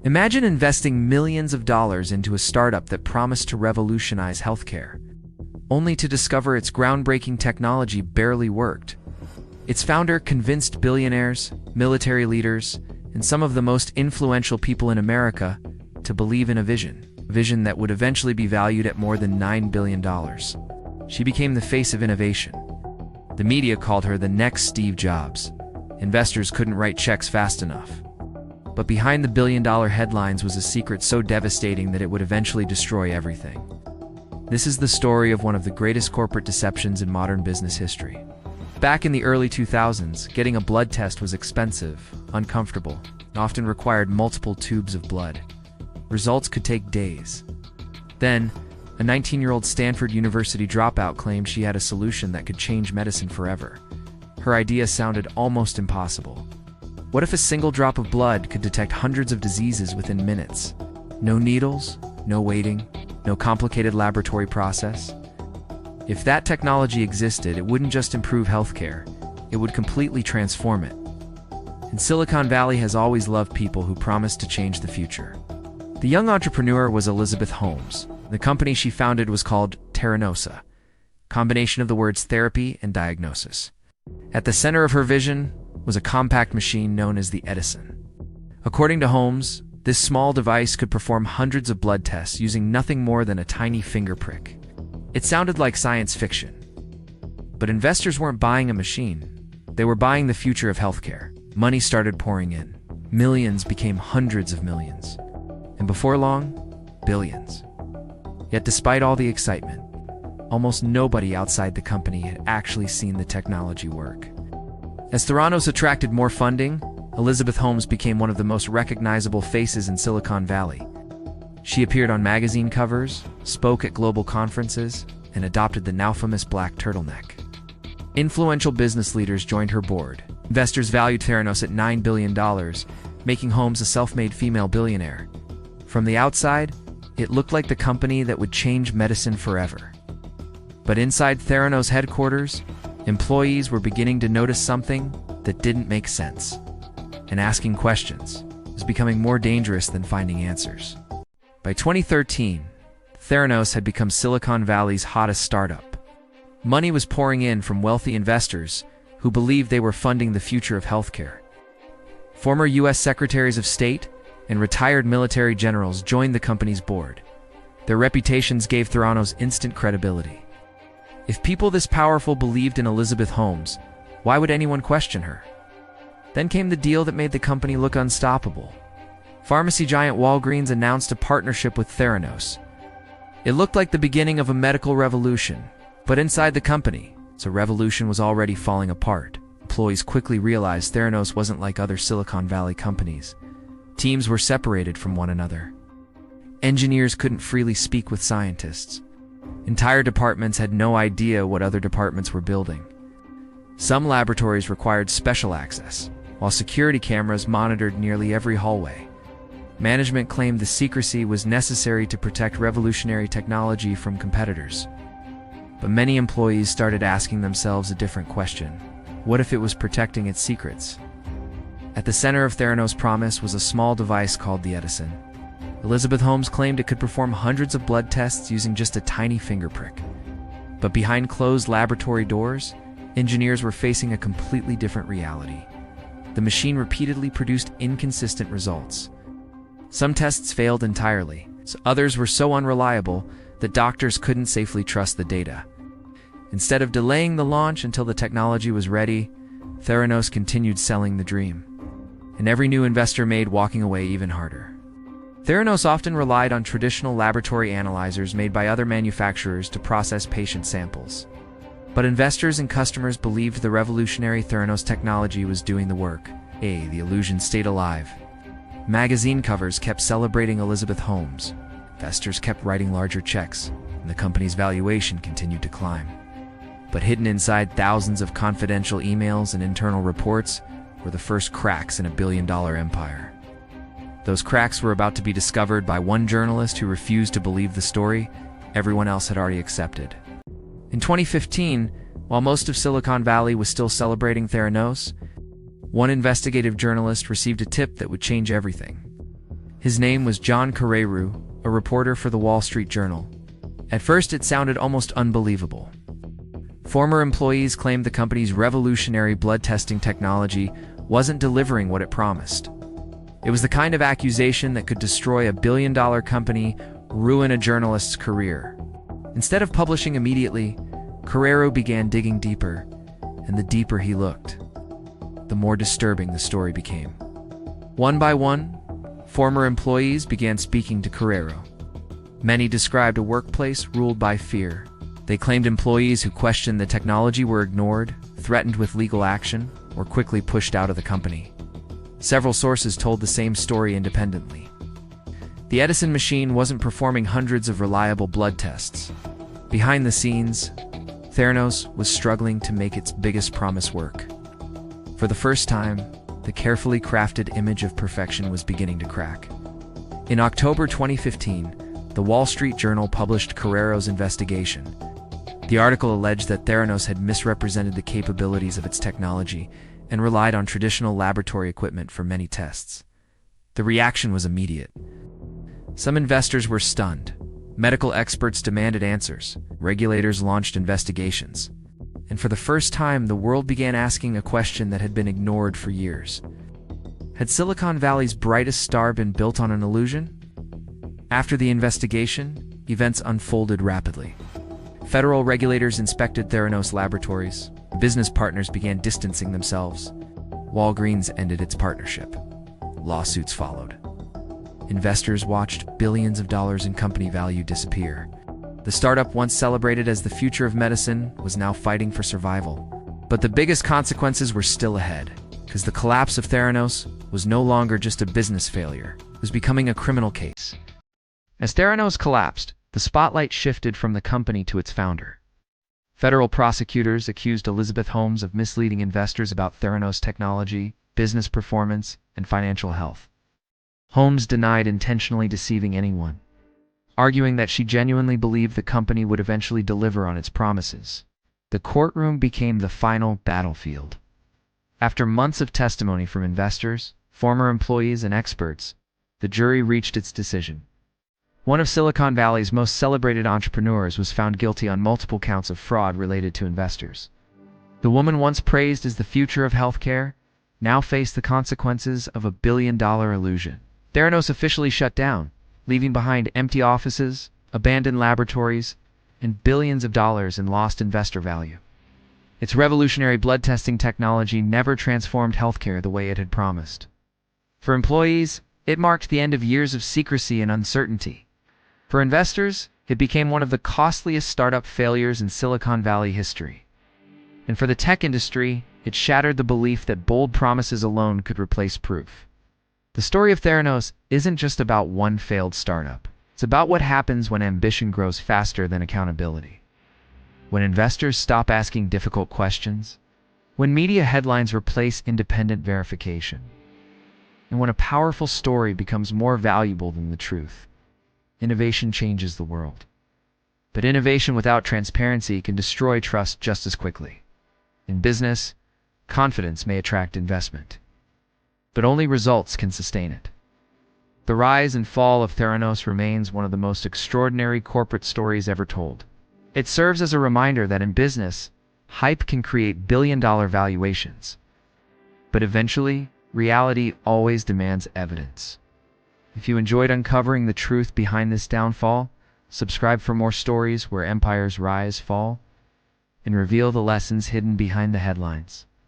Imagine investing millions of dollars into a startup that promised to revolutionize healthcare, only to discover its groundbreaking technology barely worked. Its founder convinced billionaires, military leaders, and some of the most influential people in America to believe in a vision that would eventually be valued at more than $9 billion. She became the face of innovation. The media called her the next Steve Jobs. Investors couldn't write checks fast enough. But behind the billion-dollar headlines was a secret so devastating that it would eventually destroy everything. This is the story of one of the greatest corporate deceptions in modern business history. Back in the early 2000s, getting a blood test was expensive, uncomfortable, and often required multiple tubes of blood. Results could take days. Then, a 19-year-old Stanford University dropout claimed she had a solution that could change medicine forever. Her idea sounded almost impossible. What if a single drop of blood could detect hundreds of diseases within minutes? No needles, no waiting, no complicated laboratory process. If that technology existed, it wouldn't just improve healthcare, it would completely transform it. And Silicon Valley has always loved people who promise to change the future. The young entrepreneur was Elizabeth Holmes. The company she founded was called Theranos, a combination of the words therapy and diagnosis. At the center of her vision was a compact machine known as the Edison. According to Holmes, this small device could perform hundreds of blood tests using nothing more than a tiny finger prick. It sounded like science fiction. But investors weren't buying a machine. They were buying the future of healthcare. Money started pouring in. Millions became hundreds of millions. And before long, billions. Yet despite all the excitement, almost nobody outside the company had actually seen the technology work. As Theranos attracted more funding, Elizabeth Holmes became one of the most recognizable faces in Silicon Valley. She appeared on magazine covers, spoke at global conferences, and adopted the now famous black turtleneck. Influential business leaders joined her board. Investors valued Theranos at $9 billion, making Holmes a self-made female billionaire. From the outside, it looked like the company that would change medicine forever. But inside Theranos headquarters, employees were beginning to notice something that didn't make sense. And asking questions was becoming more dangerous than finding answers. By 2013, Theranos had become Silicon Valley's hottest startup. Money was pouring in from wealthy investors who believed they were funding the future of healthcare. Former U.S. Secretaries of State and retired military generals joined the company's board. Their reputations gave Theranos instant credibility. If people this powerful believed in Elizabeth Holmes, why would anyone question her? Then came the deal that made the company look unstoppable. Pharmacy giant Walgreens announced a partnership with Theranos. It looked like the beginning of a medical revolution, but inside the company, the revolution was already falling apart. Employees quickly realized Theranos wasn't like other Silicon Valley companies. Teams were separated from one another. Engineers couldn't freely speak with scientists. Entire departments had no idea what other departments were building. Some laboratories required special access, while security cameras monitored nearly every hallway. Management claimed the secrecy was necessary to protect revolutionary technology from competitors. But many employees started asking themselves a different question. What if it was protecting its secrets? At the center of Theranos' promise was a small device called the Edison. Elizabeth Holmes claimed it could perform hundreds of blood tests using just a tiny finger prick. But behind closed laboratory doors, engineers were facing a completely different reality. The machine repeatedly produced inconsistent results. Some tests failed entirely, so others were so unreliable that doctors couldn't safely trust the data. Instead of delaying the launch until the technology was ready, Theranos continued selling the dream. And every new investor made walking away even harder. Theranos often relied on traditional laboratory analyzers made by other manufacturers to process patient samples. But investors and customers believed the revolutionary Theranos technology was doing the work. The illusion stayed alive. Magazine covers kept celebrating Elizabeth Holmes. Investors kept writing larger checks, and the company's valuation continued to climb. But hidden inside thousands of confidential emails and internal reports were the first cracks in a billion-dollar empire. Those cracks were about to be discovered by one journalist who refused to believe the story everyone else had already accepted. In 2015, while most of Silicon Valley was still celebrating Theranos, one investigative journalist received a tip that would change everything. His name was John Carreyrou, a reporter for the Wall Street Journal. At first, it sounded almost unbelievable. Former employees claimed the company's revolutionary blood testing technology wasn't delivering what it promised. It was the kind of accusation that could destroy a billion-dollar company, ruin a journalist's career. Instead of publishing immediately, Carreyrou began digging deeper, and the deeper he looked, the more disturbing the story became. One by one, former employees began speaking to Carreyrou. Many described a workplace ruled by fear. They claimed employees who questioned the technology were ignored, threatened with legal action, or quickly pushed out of the company. Several sources told the same story independently. The Edison machine wasn't performing hundreds of reliable blood tests. Behind the scenes, Theranos was struggling to make its biggest promise work. For the first time, the carefully crafted image of perfection was beginning to crack. In October 2015, the Wall Street Journal published Carreyrou's investigation. The article alleged that Theranos had misrepresented the capabilities of its technology and relied on traditional laboratory equipment for many tests. The reaction was immediate. Some investors were stunned. Medical experts demanded answers. Regulators launched investigations. And for the first time, the world began asking a question that had been ignored for years. Had Silicon Valley's brightest star been built on an illusion? After the investigation, events unfolded rapidly. Federal regulators inspected Theranos laboratories. Business partners began distancing themselves. Walgreens ended its partnership. Lawsuits followed. Investors watched billions of dollars in company value disappear. The startup, once celebrated as the future of medicine, was now fighting for survival. But the biggest consequences were still ahead, because the collapse of Theranos was no longer just a business failure. It was becoming a criminal case. As Theranos collapsed, the spotlight shifted from the company to its founder. Federal prosecutors accused Elizabeth Holmes of misleading investors about Theranos technology, business performance, and financial health. Holmes denied intentionally deceiving anyone, arguing that she genuinely believed the company would eventually deliver on its promises. The courtroom became the final battlefield. After months of testimony from investors, former employees, and experts, the jury reached its decision. One of Silicon Valley's most celebrated entrepreneurs was found guilty on multiple counts of fraud related to investors. The woman once praised as the future of healthcare now faced the consequences of a billion-dollar illusion. Theranos officially shut down, leaving behind empty offices, abandoned laboratories, and billions of dollars in lost investor value. Its revolutionary blood testing technology never transformed healthcare the way it had promised. For employees, it marked the end of years of secrecy and uncertainty. For investors, it became one of the costliest startup failures in Silicon Valley history. And for the tech industry, it shattered the belief that bold promises alone could replace proof. The story of Theranos isn't just about one failed startup. It's about what happens when ambition grows faster than accountability. When investors stop asking difficult questions, when media headlines replace independent verification, and when a powerful story becomes more valuable than the truth. Innovation changes the world. But innovation without transparency can destroy trust just as quickly. In business, confidence may attract investment, but only results can sustain it. The rise and fall of Theranos remains one of the most extraordinary corporate stories ever told. It serves as a reminder that in business, hype can create billion-dollar valuations. But eventually, reality always demands evidence. If you enjoyed uncovering the truth behind this downfall, subscribe for more stories where empires rise, fall, and reveal the lessons hidden behind the headlines.